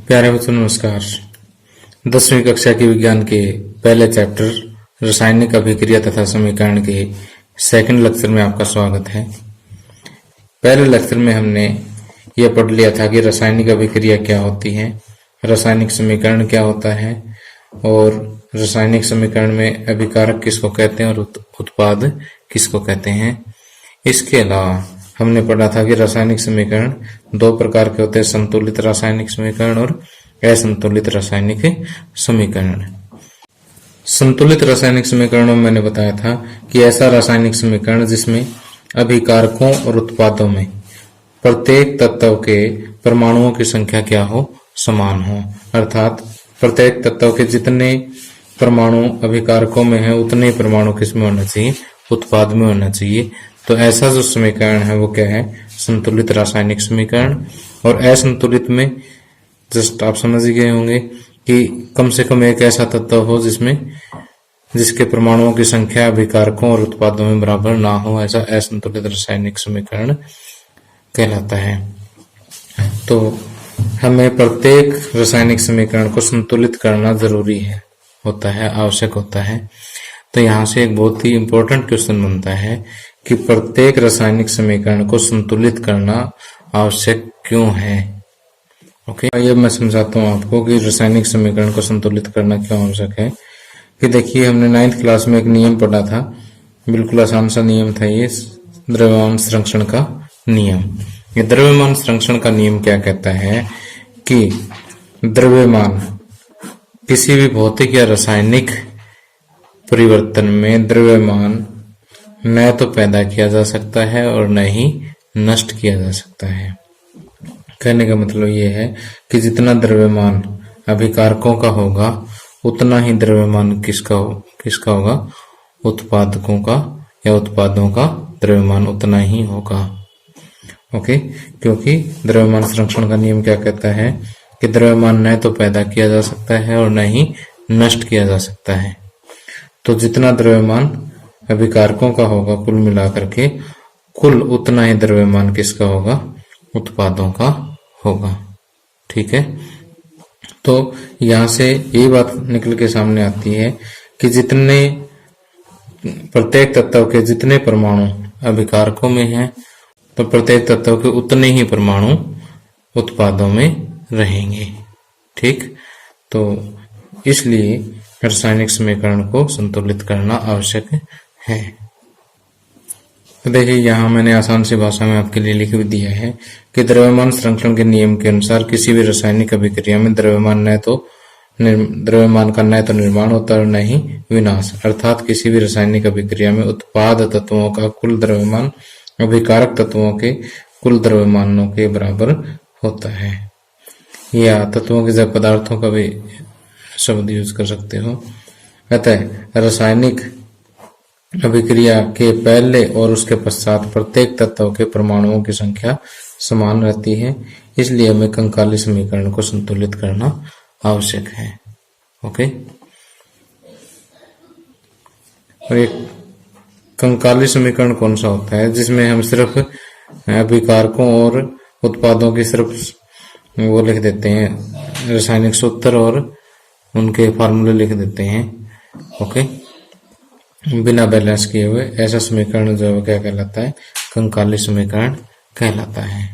प्यारे बच्चों नमस्कार। 10वीं कक्षा के विज्ञान के पहले चैप्टर रासायनिक अभिक्रिया तथा समीकरण के सेकंड लेक्चर में आपका स्वागत है। पहले लेक्चर में हमने यह पढ़ लिया था कि रासायनिक अभिक्रिया क्या होती है, रासायनिक समीकरण क्या होता है और रासायनिक समीकरण में अभिकारक किसको कहते हैं और उत्पाद किसको कहते हैं। इसके अलावा हमने पढ़ा था कि रासायनिक समीकरण दो प्रकार के होते हैं, संतुलित रासायनिक समीकरण और असंतुलित रासायनिक समीकरण। संतुलित रासायनिक समीकरणों में मैंने बताया था कि ऐसा रासायनिक समीकरण जिसमें अभिकारकों और उत्पादों में प्रत्येक तत्व के परमाणुओं की संख्या क्या हो, समान हो। अर्थात प्रत्येक तत्व के जितने परमाणु अभिकारकों में है उतने परमाणु किसमें होना चाहिए, उत्पाद में होना चाहिए। तो ऐसा जो समीकरण है वो क्या है, संतुलित रासायनिक समीकरण। और असंतुलित में जस्ट आप समझ गए होंगे कि कम से कम एक ऐसा तत्व हो जिसके परमाणुओं की संख्या अभिकारकों और उत्पादों में बराबर ना हो, ऐसा असंतुलित रासायनिक समीकरण कहलाता है। तो हमें प्रत्येक रासायनिक समीकरण को संतुलित करना जरूरी है, होता है, आवश्यक होता है। तो यहाँ से एक बहुत ही इंपॉर्टेंट क्वेश्चन बनता है कि प्रत्येक रासायनिक समीकरण को संतुलित करना आवश्यक क्यों है। ओके, ये मैं समझाता हूँ आपको कि रासायनिक समीकरण को संतुलित करना क्यों आवश्यक है। कि देखिए, हमने 9th क्लास में एक नियम पढ़ा था, बिल्कुल आसान सा नियम था ये, द्रव्यमान संरक्षण का नियम। ये द्रव्यमान संरक्षण का नियम क्या कहता है कि द्रव्यमान किसी भी भौतिक या रासायनिक परिवर्तन में द्रव्यमान न तो पैदा किया जा सकता है और न ही नष्ट किया जा सकता है। कहने का मतलब ये है कि जितना द्रव्यमान अभिकारकों का होगा उतना ही द्रव्यमान किसका होगा, उत्पादकों का या उत्पादों का द्रव्यमान उतना ही होगा। ओके, क्योंकि द्रव्यमान संरक्षण का नियम क्या कहता है कि द्रव्यमान न तो पैदा किया जा सकता है और न ही नष्ट किया जा सकता है। तो जितना द्रव्यमान अभिकारकों का होगा कुल मिलाकर के, कुल उतना ही द्रव्यमान किसका होगा, उत्पादों का होगा। ठीक है, तो यहाँ से ये बात निकल के सामने आती है कि जितने प्रत्येक तत्व के जितने परमाणु अभिकारकों में हैं तो प्रत्येक तत्व के उतने ही परमाणु उत्पादों में रहेंगे। ठीक, तो इसलिए रासायनिक समीकरण को संतुलित करना आवश्यक है। तो देखिए, यहाँ मैंने आसान सी भाषा में आपके लिए लिख भी दिया है कि द्रव्यमान संरक्षण के नियम के अनुसार किसी भी रासायनिक अभिक्रिया में द्रव्यमान का न तो निर्माण होता है और न ही विनाश। अर्थात किसी भी रासायनिक अभिक्रिया में उत्पाद तत्वों का कुल द्रव्यमान अभिकारक तत्वों के कुल द्रव्यमानों के बराबर होता है। या तत्वों के जब पदार्थों का भी शब्द यूज कर सकते हो। अतः रासायनिक अभिक्रिया के पहले और उसके पश्चात प्रत्येक तत्व के परमाणुओं की संख्या समान रहती है, इसलिए हमें कंकाली समीकरण को संतुलित करना आवश्यक है। ओके, और एक कंकाली समीकरण कौन सा होता है जिसमें हम सिर्फ अभिकारकों और उत्पादों की सिर्फ वो लिख देते हैं, रासायनिक सूत्र और उनके फार्मूले लिख देते हैं। ओके, बिना बैलेंस किए हुए, ऐसा समीकरण जो है क्या कहलाता है, कंकाली समीकरण कहलाता है।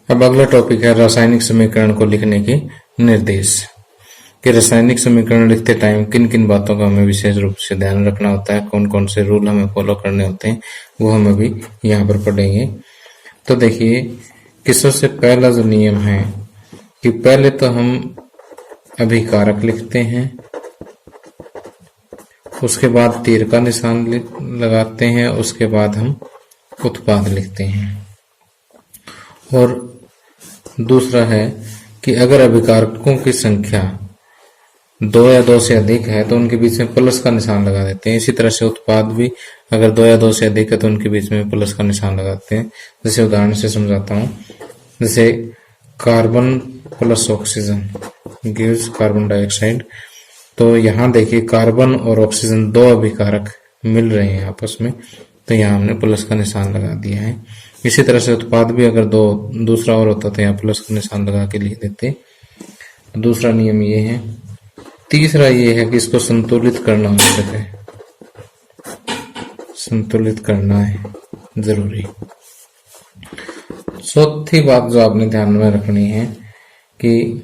अब अगला टॉपिक है रासायनिक समीकरण को लिखने के निर्देश। कि रासायनिक समीकरण लिखते टाइम किन किन बातों का हमें विशेष रूप से ध्यान रखना होता है, कौन कौन से रूल हमें फॉलो करने होते हैं, वो हम अभी यहाँ पर पढ़ेंगे। तो देखिए कि सबसे पहला जो नियम है कि पहले तो हम अभिकारक लिखते हैं, उसके बाद तीर का निशान लगाते हैं, उसके बाद हम उत्पाद लिखते हैं। और दूसरा है कि अगर अभिकारकों की संख्या 2 या 2 से अधिक है तो उनके बीच में प्लस का निशान लगा देते हैं। इसी तरह से उत्पाद भी अगर 2 या 2 से अधिक है तो उनके बीच में प्लस का निशान लगाते हैं। जैसे उदाहरण से समझाता हूँ, जैसे carbon plus oxygen gives carbon dioxide. तो यहाँ देखिए कार्बन और ऑक्सीजन दो अभिकारक मिल रहे हैं आपस में, तो यहाँ हमने प्लस का निशान लगा दिया है। इसी तरह से उत्पाद भी अगर दूसरा और होता तो यहाँ प्लस का निशान लगा के लिख देते। दूसरा नियम ये है। तीसरा ये है कि इसको संतुलित करना आवश्यक है, संतुलित करना है जरूरी। चौथी बात जो आपने ध्यान में रखनी है कि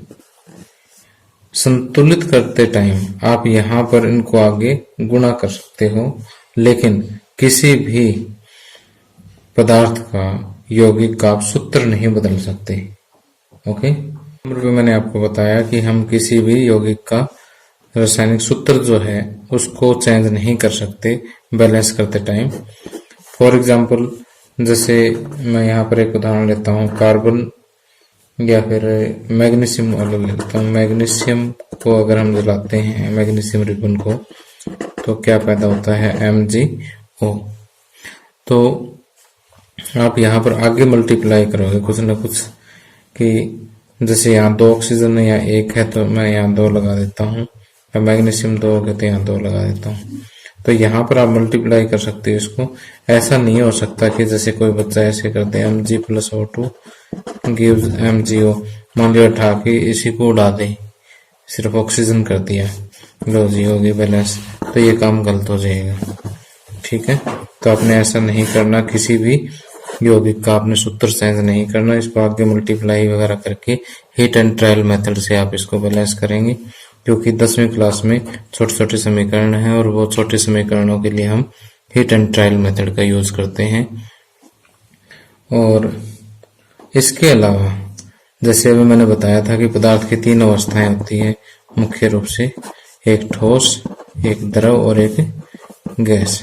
संतुलित करते टाइम आप यहाँ पर इनको आगे गुणा कर सकते हो, लेकिन किसी भी पदार्थ का यौगिक का आप सूत्र नहीं बदल सकते। ओके, नंबर पे मैंने आपको बताया कि हम किसी भी यौगिक का रासायनिक सूत्र जो है उसको चेंज नहीं कर सकते बैलेंस करते टाइम। फॉर एग्जाम्पल, जैसे मैं यहाँ पर एक उदाहरण लेता हूँ, कार्बन या फिर मैग्नीशियम वाला ले लेता हूँ। मैग्नीशियम को अगर हम जलाते हैं, मैग्नीशियम रिबन को, तो क्या पैदा होता है, MgO। तो आप यहाँ पर आगे मल्टीप्लाई करोगे कुछ ना कुछ, कि जैसे यहाँ 2 ऑक्सीजन है, यहाँ 1 है, तो मैं यहाँ 2 लगा देता हूँ। मैग्नीशियम 2 हो गया तो यहाँ 2 लगा देता हूँ। तो यहाँ पर आप मल्टीप्लाई कर सकते हो इसको। ऐसा नहीं हो सकता कि जैसे कोई बच्चा ऐसे करते हैं Mg + O2 गिव्स MgO, मान लिया उठा के इसी को उड़ा दे, सिर्फ ऑक्सीजन कर दिया, लो जी हो गई बैलेंस, तो ये काम गलत हो जाएगा। ठीक है, तो आपने ऐसा नहीं करना, किसी भी यौगिक का आपने सूत्र चेंज नहीं करना। इसको आगे मल्टीप्लाई वगैरह करके हीट एंड ट्रायल मेथड से आप इसको बैलेंस करेंगे, क्योंकि 10वीं क्लास में छोटे छोटे समीकरण हैं और वो छोटे समीकरणों के लिए हम हीट एंड ट्रायल मेथड का यूज करते हैं। और इसके अलावा जैसे अभी मैंने बताया था कि पदार्थ की 3 अवस्थाएं होती है मुख्य रूप से, एक ठोस, एक द्रव और एक गैस।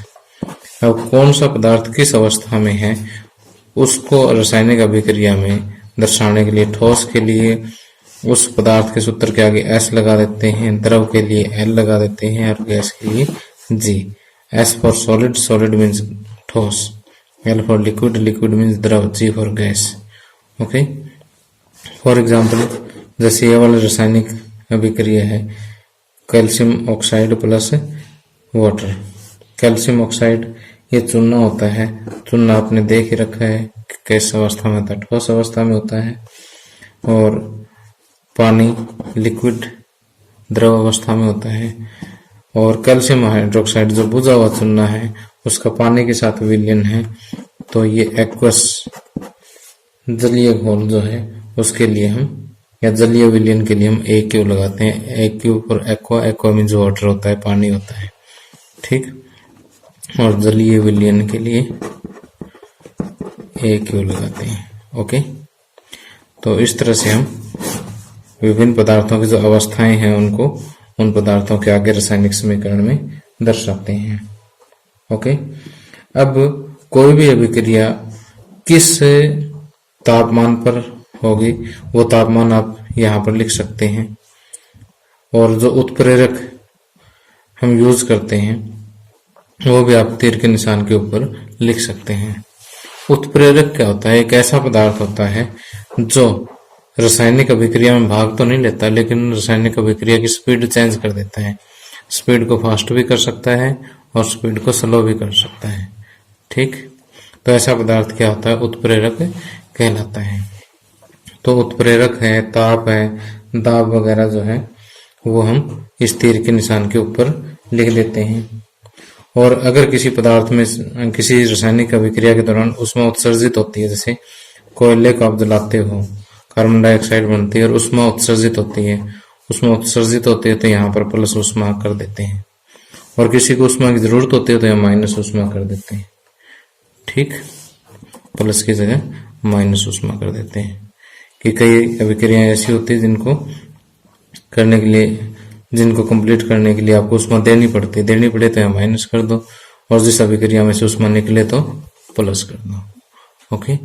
अब कौन सा पदार्थ किस अवस्था में है उसको रासायनिक अभिक्रिया में दर्शाने के लिए ठोस के लिए उस पदार्थ के सूत्र के आगे S लगा देते हैं, द्रव के लिए L लगा देते हैं और गैस के लिए G। S for solid, solid means ठोस, L for liquid, liquid means द्रव, G for gas. Okay, for example जैसे ये वाला रासायनिक अभिक्रिया है, calcium oxide plus water. Calcium oxide ये चूना होता है, चूना आपने देख ही रखा है किस अवस्था में होता है, ठोस अवस्था में होता है। और पानी लिक्विड द्रव अवस्था में होता है। और कैल्शियम हाइड्रोक्साइड जो बुझा हुआ चूना है उसका पानी के साथ विलयन है, तो ये एक्वस जलीय घोल जो है उसके लिए हम, या जलीय विलयन के लिए हम AQ लगाते हैं। AQ for aqua, aqua means water होता है, पानी होता है। ठीक, और जलीय विलयन के लिए AQ लगाते हैं। ओके, तो इस तरह से हम विभिन्न पदार्थों की जो अवस्थाएं हैं उनको उन पदार्थों के आगे रासायनिक समीकरण में दर्शाते हैं। ओके, अब कोई भी अभिक्रिया किस तापमान पर होगी वो तापमान आप यहाँ पर लिख सकते हैं। और जो उत्प्रेरक हम यूज करते हैं वो भी आप तीर के निशान के ऊपर लिख सकते हैं। उत्प्रेरक क्या होता है? एक ऐसा पदार्थ होता है जो रासायनिक अभिक्रिया में भाग तो नहीं लेता, लेकिन रासायनिक अभिक्रिया की स्पीड चेंज कर देता है। स्पीड को फास्ट भी कर सकता है और स्पीड को स्लो भी कर सकता है। ठीक, तो ऐसा पदार्थ क्या होता है? उत्प्रेरक कहलाता है। तो उत्प्रेरक है, ताप है, दाब वगैरह जो है वो हम इस तीर के निशान के ऊपर लिख देते हैं। और अगर किसी पदार्थ में किसी रासायनिक अभिक्रिया के दौरान उसमें उत्सर्जित होती है, जैसे कोयले को आप जलाते हो, कार्बन डाइऑक्साइड बनती है और उसमें उत्सर्जित होती है, उसमें उत्सर्जित होती है तो यहाँ पर प्लस ऊष्मा कर देते हैं। और किसी को ऊष्मा की जरूरत होती है तो यहाँ माइनस ऊष्मा कर देते हैं। ठीक, प्लस की जगह माइनस ऊष्मा कर देते हैं। कि कई अभिक्रियाएं ऐसी होती है जिनको करने के लिए, जिनको कंप्लीट करने के लिए आपको ऊष्मा देनी पड़ती है। देनी पड़े तो यहाँ माइनस कर दो, और जिस अभिक्रिया में से ऊष्मा निकले तो प्लस कर दो। ओके,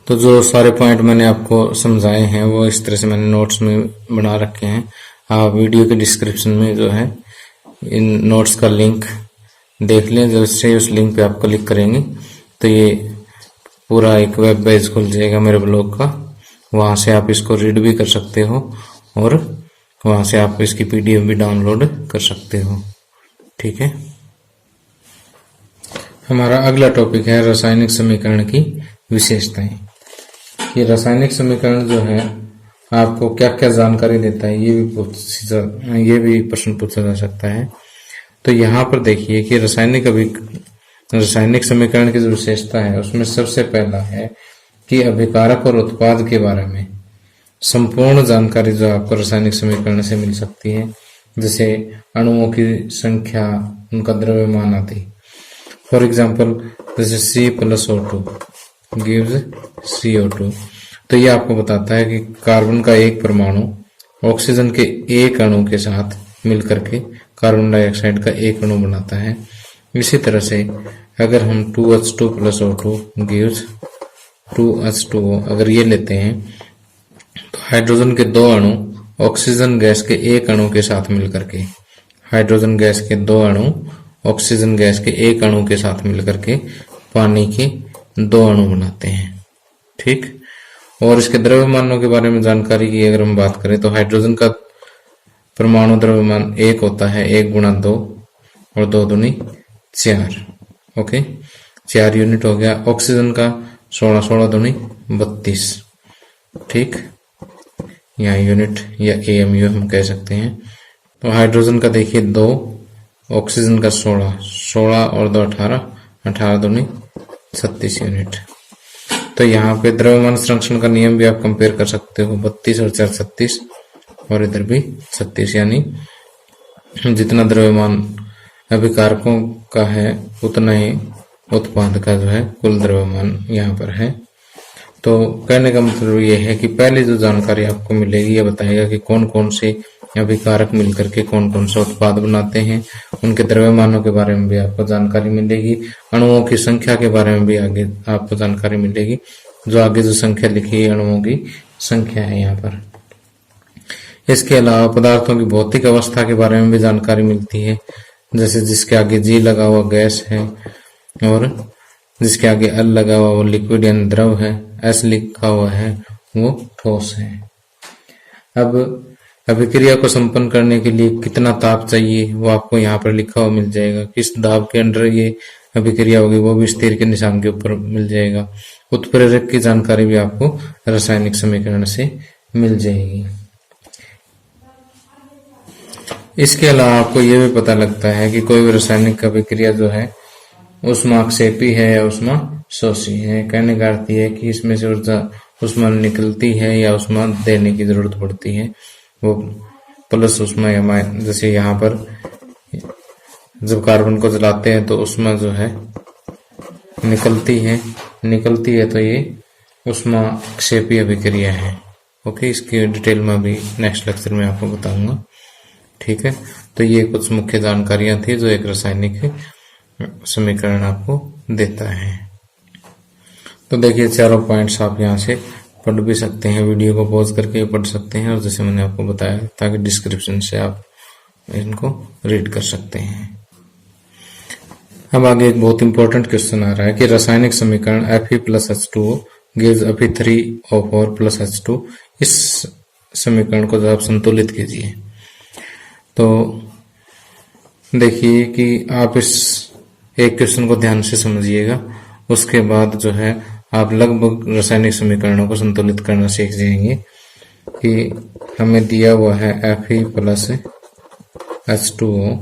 तो जो सारे पॉइंट मैंने आपको समझाए हैं वो इस तरह से मैंने नोट्स में बना रखे हैं। आप वीडियो के डिस्क्रिप्शन में जो है इन नोट्स का लिंक देख लें। जैसे उस लिंक पे आप क्लिक करेंगे तो ये पूरा एक वेब पेज खुल जाएगा मेरे ब्लॉग का। वहां से आप इसको रीड भी कर सकते हो और वहां से आप इसकी PDF भी डाउनलोड कर सकते हो। ठीक है, हमारा अगला टॉपिक है रासायनिक समीकरण की विशेषताएं। ये रासायनिक समीकरण जो है आपको क्या क्या जानकारी देता है, ये भी प्रश्न पूछा जा सकता है। तो यहाँ पर देखिए कि रासायनिक समीकरण की जो विशेषता है उसमें सबसे पहला है कि अभिकारक और उत्पाद के बारे में संपूर्ण जानकारी जो आपको रासायनिक समीकरण से मिल सकती है, जैसे अणुओं की संख्या, उनका द्रव्यमान आदि। फॉर एग्जाम्पल जैसे C+O2 गिव्स CO2, तो ये आपको बताता है कि कार्बन का एक परमाणु ऑक्सीजन के एक अणु के साथ मिलकर के कार्बन डाइऑक्साइड का एक अणु बनाता है। इसी तरह से अगर हम 2H2 + O2 गिव्स 2H2O अगर ये लेते हैं तो हाइड्रोजन के दो अणु ऑक्सीजन गैस के एक अणु के साथ मिलकर के, हाइड्रोजन गैस के दो अणु ऑक्सीजन गैस के एक अणु के साथ मिलकर के पानी के दो अणु बनाते हैं। ठीक। और इसके द्रव्यमानों के बारे में जानकारी की अगर हम बात करें तो हाइड्रोजन का परमाणु द्रव्यमान 1 होता है, 1 × 2 और 2 दूनी 4। ओके, 4 यूनिट हो गया। ऑक्सीजन का 16, 16 दूनी 32। ठीक, यहाँ यूनिट या AMU हम कह सकते हैं। तो हाइड्रोजन का देखिए 2, ऑक्सीजन का 16, 16 और 2 18, 18 दूनी 36 यूनिट। तो यहाँ पे द्रव्यमान संरक्षण का नियम भी आप कंपेयर कर सकते हो, 32 और 4 36 और इधर भी 36, यानी जितना द्रव्यमान अभिकारकों का है उतना ही उत्पाद का जो है कुल द्रव्यमान यहाँ पर है। तो कहने का मतलब ये है कि पहले जो जानकारी आपको मिलेगी ये बताएगा कि कौन कौन से अभिकारक मिलकर के कौन कौन सा उत्पाद बनाते हैं, उनके द्रव्यमानों के बारे में भी आपको जानकारी मिलेगी, अणुओं की संख्या के बारे में भी आगे आपको जानकारी मिलेगी। जो आगे जो संख्या लिखी है अणुओं की संख्या है यहाँ पर। इसके अलावा पदार्थों की भौतिक अवस्था के बारे में भी जानकारी मिलती है, जैसे जिसके आगे G लगा हुआ गैस है और जिसके आगे L लगा हुआ वो लिक्विड यानी द्रव है, S लिखा हुआ है वो ठोस है। अब अभिक्रिया को संपन्न करने के लिए कितना ताप चाहिए वो आपको यहाँ पर लिखा हुआ मिल जाएगा, किस दाब के अंडर ये अभिक्रिया होगी वो भी स्थिर के निशान के ऊपर मिल जाएगा। उत्प्रेरक की जानकारी भी आपको रासायनिक समीकरण से मिल जाएगी। इसके अलावा आपको ये भी पता लगता है कि कोई भी रासायनिक अभिक्रिया जो है ऊष्माक्षेपी है या ऊष्मा शोषी है। कहने का अर्थ ये है कि इसमें से ऊष्मा निकलती है या ऊष्मा देने की जरूरत पड़ती है, वो प्लस ऊष्मा या माइनस। जैसे यहाँ पर जब कार्बन को जलाते हैं तो ऊष्मा जो है निकलती है तो ये ऊष्माक्षेपी अभिक्रिया है। ओके, इसकी डिटेल में भी नेक्स्ट लेक्चर में आपको बताऊंगा। ठीक है, तो ये कुछ मुख्य जानकारियां थी जो एक रासायनिक समीकरण आपको देता है। तो देखिए चारों पॉइंट्स आप यहाँ से पढ़ भी सकते हैं, वीडियो को पॉज करके पढ़ सकते हैं, और जैसे मैंने आपको बताया ताकि डिस्क्रिप्शन से आप इनको रीड कर सकते हैं। अब आगे एक बहुत इंपॉर्टेंट क्वेश्चन आ रहा है कि रासायनिक समीकरण Fe+H2O gives Fe3O4 + H2, इस समीकरण को जब आप संतुलित कीजिए तो देखिए कि आप इस एक क्वेश्चन को ध्यान से समझिएगा, उसके बाद जो है आप लगभग रासायनिक समीकरणों को संतुलित करना सीख जाएंगे। कि हमें दिया हुआ है Fe+H2O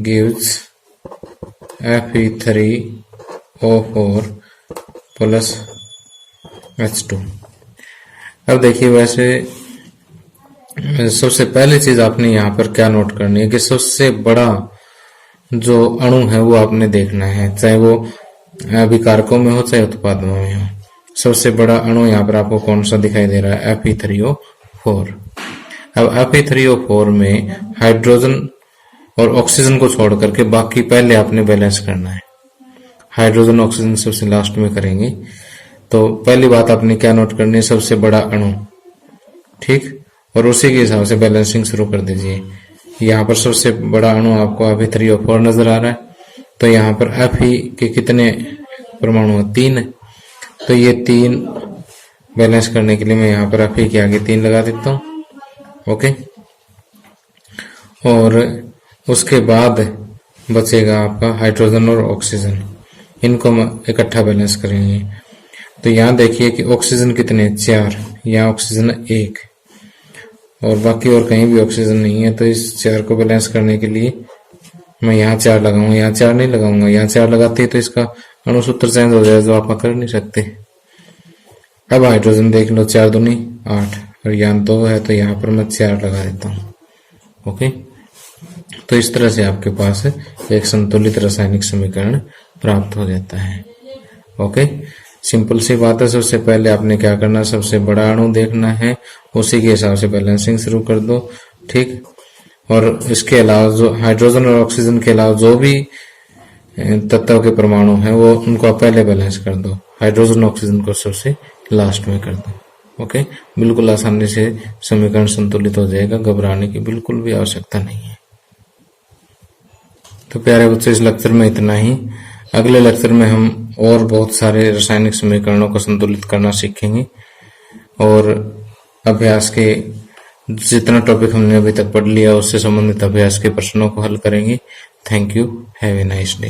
gives Fe3O4 + H2। अब देखिए वैसे सबसे पहली चीज आपने यहाँ पर क्या नोट करनी है कि सबसे बड़ा जो अणु है वो आपने देखना है, चाहे वो अभिकारकों में हो चाहे उत्पादों में हो। सबसे बड़ा अणु यहाँ पर आपको कौन सा दिखाई दे रहा है? Fe3O4। अब Fe3O4 में हाइड्रोजन और ऑक्सीजन को छोड़ करके बाकी पहले आपने बैलेंस करना है। हाइड्रोजन ऑक्सीजन सबसे लास्ट में करेंगे। तो पहली बात आपने क्या नोट करनी है? सबसे बड़ा अणु, ठीक, और उसी के हिसाब से बैलेंसिंग शुरू कर दीजिए। यहाँ पर सबसे बड़ा अणु आपको Fe3O4 नजर आ रहा है, तो यहाँ पर Fe के कितने परमाणु हैं? 3 है। तो ये 3 बैलेंस करने के लिए मैं यहाँ पर Fe के आगे 3 लगा देता हूँ। ओके, और उसके बाद बचेगा आपका हाइड्रोजन और ऑक्सीजन। इनको हम इकट्ठा बैलेंस करेंगे। तो यहाँ देखिए कि ऑक्सीजन कितने, 4, यहाँ ऑक्सीजन 1 और बाकी और कहीं भी ऑक्सीजन नहीं है। तो इस 4 को बैलेंस करने के लिए मैं यहाँ 4 लगाऊंगा, यहाँ 4 नहीं लगाऊंगा। यहाँ 4 लगाते ही तो इसका अणुसूत्र चेंज हो जाएगा, जो आप कर नहीं सकते। अब हाइड्रोजन देख लो, 4 दूनी 8 और यहाँ 2 है, तो यहाँ पर मैं 4 लगा देता हूँ। ओके, तो इस तरह से आपके पास एक संतुलित रासायनिक समीकरण प्राप्त हो जाता है। ओके, सिंपल सी बात है। सबसे पहले आपने क्या करना है, सबसे बड़ा अणु देखना है, उसी के हिसाब से बैलेंसिंग शुरू कर दो। ठीक, और इसके अलावा जो हाइड्रोजन और ऑक्सीजन के अलावा जो भी तत्व के परमाणु हैं वो उनको आप पहले बैलेंस कर दो, हाइड्रोजन ऑक्सीजन को सबसे लास्ट में कर दो। ओके, बिल्कुल आसानी से समीकरण संतुलित हो जाएगा, घबराने की बिल्कुल भी आवश्यकता नहीं है। तो प्यारे बच्चों, इस लेक्चर में इतना ही। अगले लेक्चर में हम और बहुत सारे रासायनिक समीकरणों को संतुलित करना सीखेंगे और अभ्यास के जितना टॉपिक हमने अभी तक पढ़ लिया उससे संबंधित अभ्यास के प्रश्नों को हल करेंगे। Thank you, have a nice day.